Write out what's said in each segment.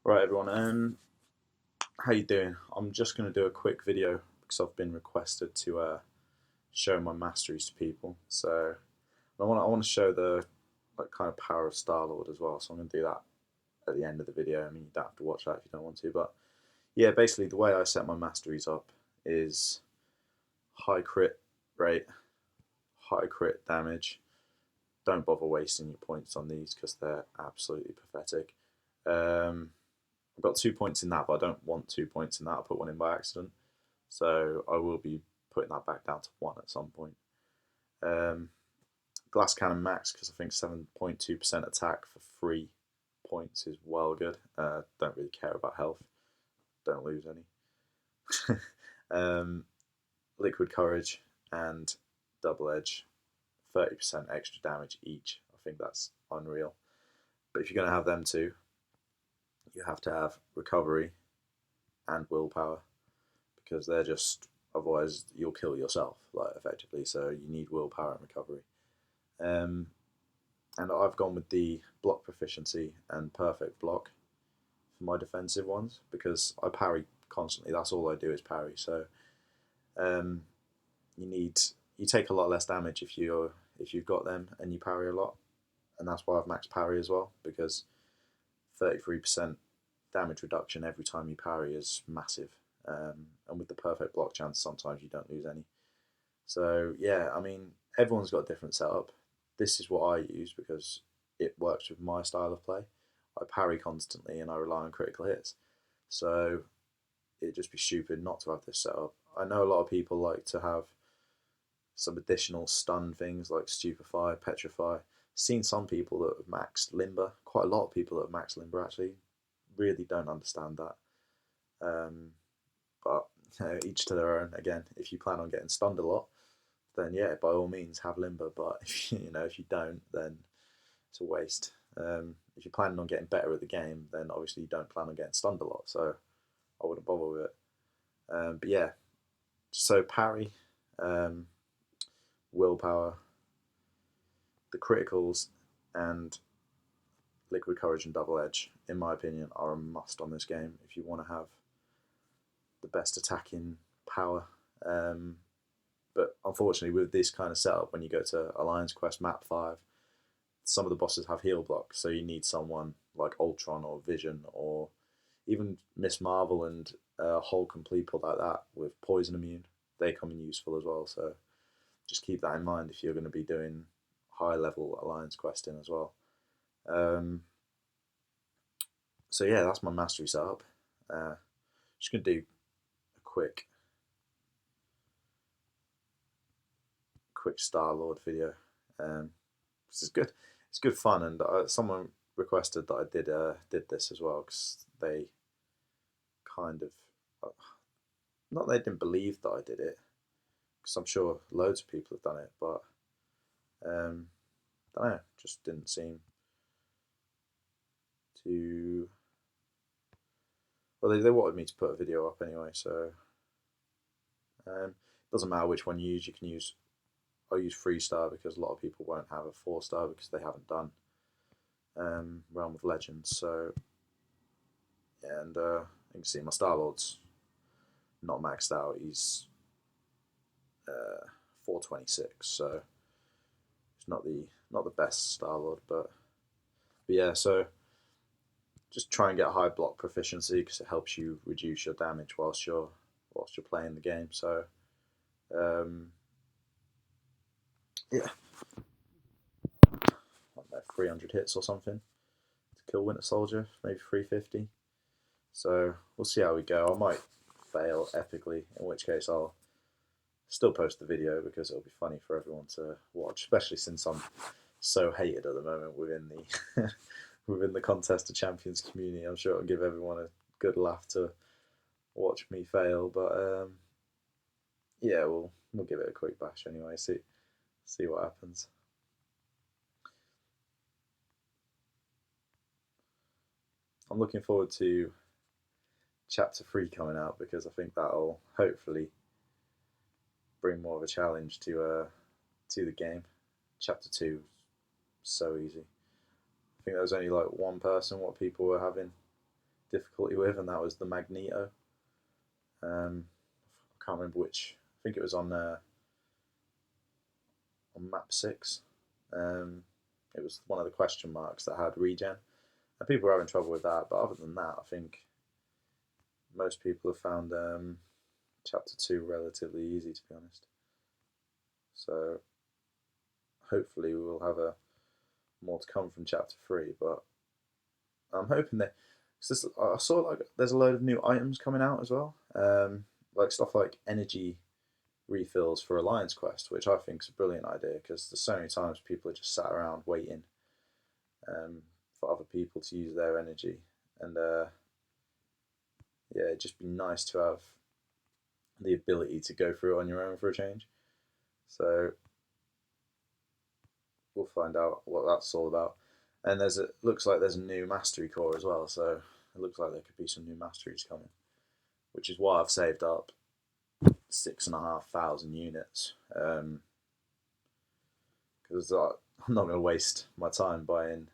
Right, everyone, how you doing? I'm just going to do a quick video because I've been requested to show my masteries to people. So I want to show the kind of power of Star-Lord as well. So I'm going to do that at the end of the video. I mean, you don't have to watch that if you don't want to, but yeah, basically the way I set my masteries up is high crit rate, high crit damage. Don't bother wasting your points on these because they're absolutely pathetic. I've got 2 points in that, but I don't want 2 points in that. I put one in by accident. So I will be putting that back down to 1 at some point. Glass Cannon Max, because I think 7.2% attack for 3 points is well good. Don't really care about health. Don't lose any. Liquid Courage and Double Edge, 30% extra damage each. I think that's unreal. But if you're going to have them two, you have to have Recovery and Willpower, because they're just, otherwise you'll kill yourself, like, effectively. So you need Willpower and Recovery. And I've gone with the block proficiency and perfect block for my defensive ones because I parry constantly. That's all I do is parry. So you take a lot less damage if you've got them and you parry a lot, and that's why I've maxed parry as well, because 33% damage reduction every time you parry is massive. And with the perfect block chance, sometimes you don't lose any. So yeah, I mean, everyone's got a different setup. This is what I use because it works with my style of play. I parry constantly and I rely on critical hits. So it'd just be stupid not to have this setup. I know a lot of people like to have some additional stun things like Stupefy, Petrify. Seen some people that have maxed Limber. Quite a lot of people that have maxed Limber actually. Really don't understand that. But each to their own. Again, if you plan on getting stunned a lot, then yeah, by all means have Limber. But if you don't, then it's a waste. If you're planning on getting better at the game, then obviously you don't plan on getting stunned a lot. So I wouldn't bother with it. But yeah, so parry, willpower, the criticals, and liquid courage and double edge, in my opinion, are a must on this game if you want to have the best attacking power. But unfortunately, with this kind of setup, when you go to Alliance Quest Map 5, some of the bosses have heal blocks, so you need someone like Ultron or Vision or even Miss Marvel and Hulk and people like that with poison immune. They come in useful as well, so just keep that in mind if you're going to be doing high level Alliance questing as well. So yeah, that's my mastery setup. Just going to do a quick Star-Lord video. This is good. It's good fun, and someone requested that I did this as well because they kind of not they didn't believe that I did it, because I'm sure loads of people have done it, but I don't know, just didn't seem to. Well, they wanted me to put a video up anyway, so it doesn't matter which one you use. You can use. I'll use 3-star because a lot of people won't have a 4-star because they haven't done Realm of Legends. So, and you can see my Star-Lord's not maxed out. He's 426, so it's not the best Star-Lord, but yeah. So just try and get high block proficiency because it helps you reduce your damage whilst you're playing the game. So yeah, I don't know, 300 hits or something to kill Winter Soldier, maybe 350. So we'll see how we go. I might fail epically, in which case I'll still post the video because it'll be funny for everyone to watch, especially since I'm so hated at the moment within the within the Contest of Champions community. I'm sure it'll give everyone a good laugh to watch me fail, but yeah, we'll give it a quick bash anyway. See what happens. I'm looking forward to Chapter 3 coming out because I think that'll hopefully bring more of a challenge to the game. Chapter 2, so easy. I think there was only like one person what people were having difficulty with, and that was the Magneto. I can't remember which. I think it was on map 6. Um, it was one of the question marks that had regen, and people were having trouble with that. But other than that, I think most people have found chapter 2 relatively easy, to be honest. So hopefully we will have a more to come from chapter 3. But I'm hoping that I saw like there's a load of new items coming out as well, like stuff like energy refills for Alliance Quest, which I think is a brilliant idea because there's so many times people are just sat around waiting um, for other people to use their energy, and yeah, it'd just be nice to have the ability to go through it on your own for a change. So we'll find out what that's all about. And looks like there's a new mastery core as well, so it looks like there could be some new masteries coming, which is why I've saved up 6,500 units. Because I'm not going to waste my time buying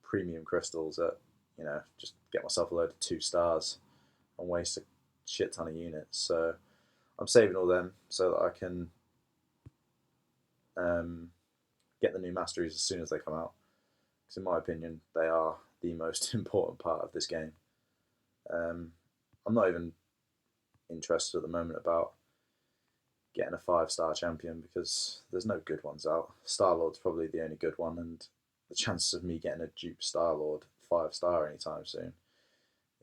premium crystals at, just get myself a load of 2 stars and waste a shit ton of units. So I'm saving all them so that I can get the new masteries as soon as they come out. Because in my opinion, they are the most important part of this game. I'm not even interested at the moment about getting a 5-star champion because there's no good ones out. Star-Lord's probably the only good one, and the chances of me getting a dupe Star-Lord 5-star anytime soon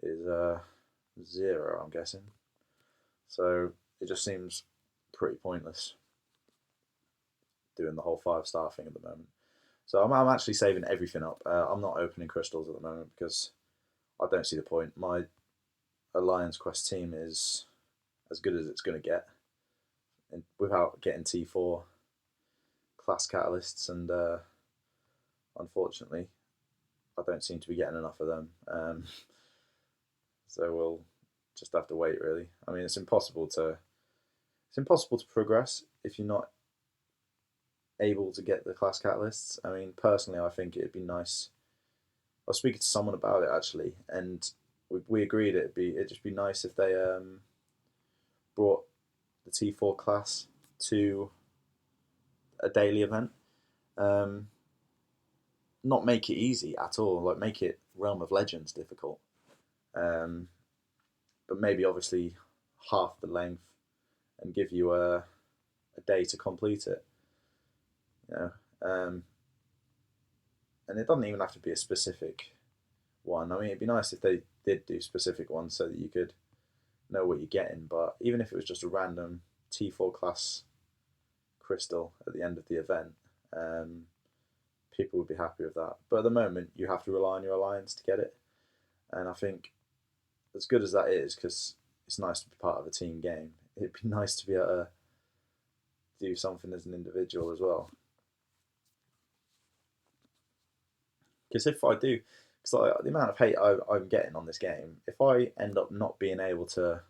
is 0, I'm guessing. So it just seems pretty pointless doing the whole 5-star thing at the moment. So I'm actually saving everything up. I'm not opening crystals at the moment because I don't see the point. My Alliance Quest team is as good as it's going to get, and without getting T4 class catalysts, and unfortunately, I don't seem to be getting enough of them. So we'll just have to wait. Really, I mean, it's impossible to progress if you're not able to get the class catalysts. I mean, personally, I think it'd be nice. I was speaking to someone about it actually, and we agreed it'd just be nice if they brought the T4 class to a daily event. Not make it easy at all, like make it Realm of Legends difficult. But maybe obviously half the length and give you a day to complete it. You know, and it doesn't even have to be a specific one. I mean, it'd be nice if they did do specific ones so that you could know what you're getting. But even if it was just a random T4 class crystal at the end of the event, people would be happy with that. But at the moment, you have to rely on your alliance to get it. And I think, as good as that is, because it's nice to be part of a team game, it'd be nice to be able to do something as an individual as well. Because if I do, because like, the amount of hate I'm getting on this game, if I end up not being able to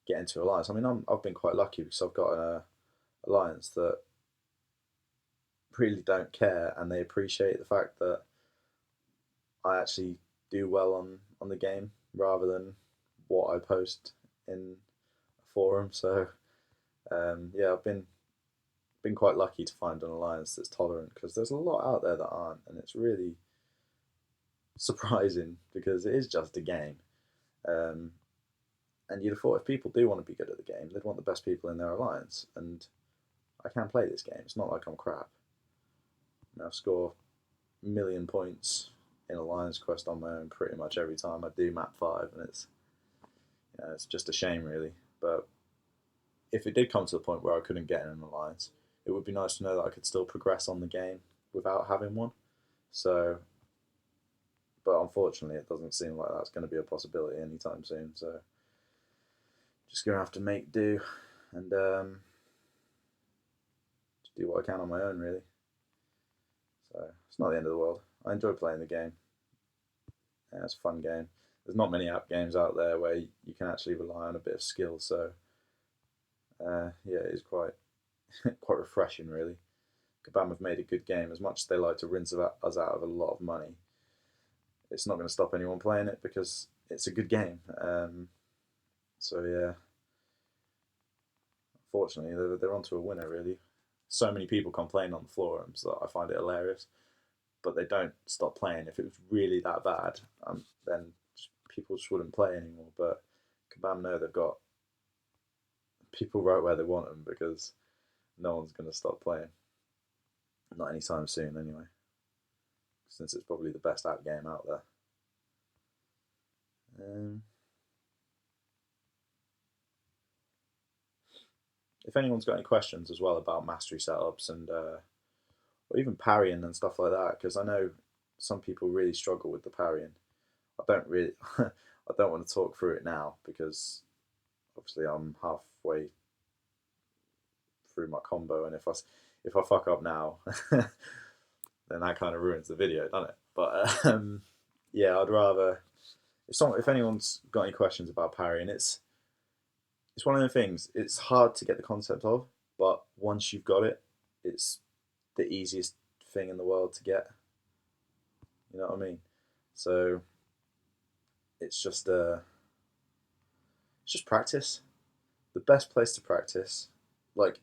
get into alliance, I mean, I've been quite lucky because I've got an alliance that really don't care and they appreciate the fact that I actually do well on the game rather than what I post in a forum. So yeah, I've been quite lucky to find an alliance that's tolerant because there's a lot out there that aren't, and it's really surprising because it is just a game. Um, and you'd have thought if people do want to be good at the game, they'd want the best people in their alliance. And I can play this game. It's not like I'm crap. I score a million points in Alliance Quest on my own pretty much every time I do map 5, and it's just a shame really. But if it did come to the point where I couldn't get in an alliance, it would be nice to know that I could still progress on the game without having one. So, but unfortunately, it doesn't seem like that's going to be a possibility anytime soon. So, just gonna have to make do and just do what I can on my own, really. So it's not the end of the world. I enjoy playing the game. Yeah, it's a fun game. There's not many app games out there where you can actually rely on a bit of skill. So yeah, it is quite quite refreshing, really. Kabam have made a good game. As much as they like to rinse us out of a lot of money, it's not going to stop anyone playing it because it's a good game. So yeah, fortunately they're onto a winner really. So many people complain on the forums that I find it hilarious, but they don't stop playing. If it was really that bad, then people just wouldn't play anymore. But Kabam know they've got people right where they want them because no one's going to stop playing. Not anytime soon, anyway. Since it's probably the best app game out there. If anyone's got any questions as well about mastery setups and or even parrying and stuff like that, because I know some people really struggle with the parrying. I don't really, I don't want to talk through it now because obviously I'm halfway through my combo, and if I fuck up now, then that kind of ruins the video, doesn't it? But yeah, I'd rather if anyone's got any questions about parrying, it's one of the things. It's hard to get the concept of, but once you've got it, it's the easiest thing in the world to get. You know what I mean? So it's just it's just practice. The best place to practice, like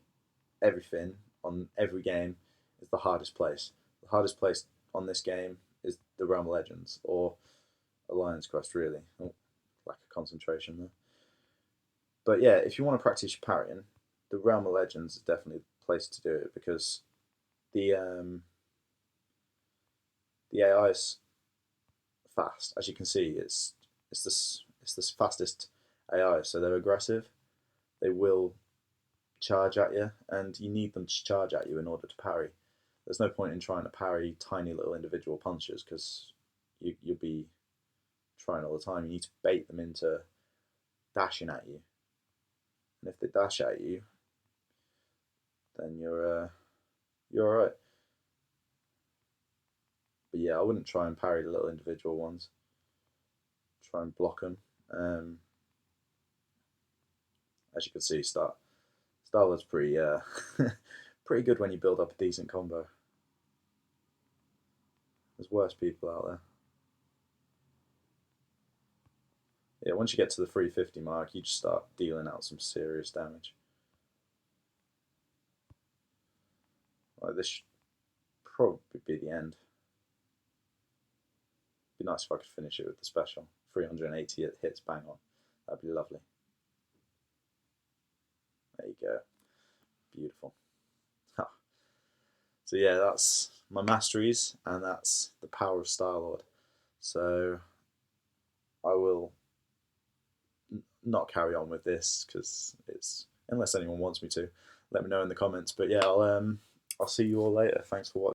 everything on every game, is the hardest place. The hardest place on this game is the Realm of Legends or Alliance Quest, really. Oh, lack of concentration there. But yeah, if you want to practice your parrying, the Realm of Legends is definitely the place to do it because the um, the AI is fast. As you can see, it's this fastest AI, so they're aggressive. They will charge at you, and you need them to charge at you in order to parry. There's no point in trying to parry tiny little individual punches because you'll be trying all the time. You need to bait them into dashing at you, and if they dash at you, then you're alright. But yeah, I wouldn't try and parry the little individual ones. Try and block them. As you can see, Starlet's pretty pretty good when you build up a decent combo. There's worse people out there. Yeah, once you get to the 350 mark, you just start dealing out some serious damage. Like this should probably be the end. It'd be nice if I could finish it with the special. 380 hits, bang on. That'd be lovely. There you go. Beautiful. So yeah, that's my masteries, and that's the power of Star-Lord. So I will not carry on with this because it's unless anyone wants me to. Let me know in the comments. But yeah, I'll see you all later. Thanks for watching.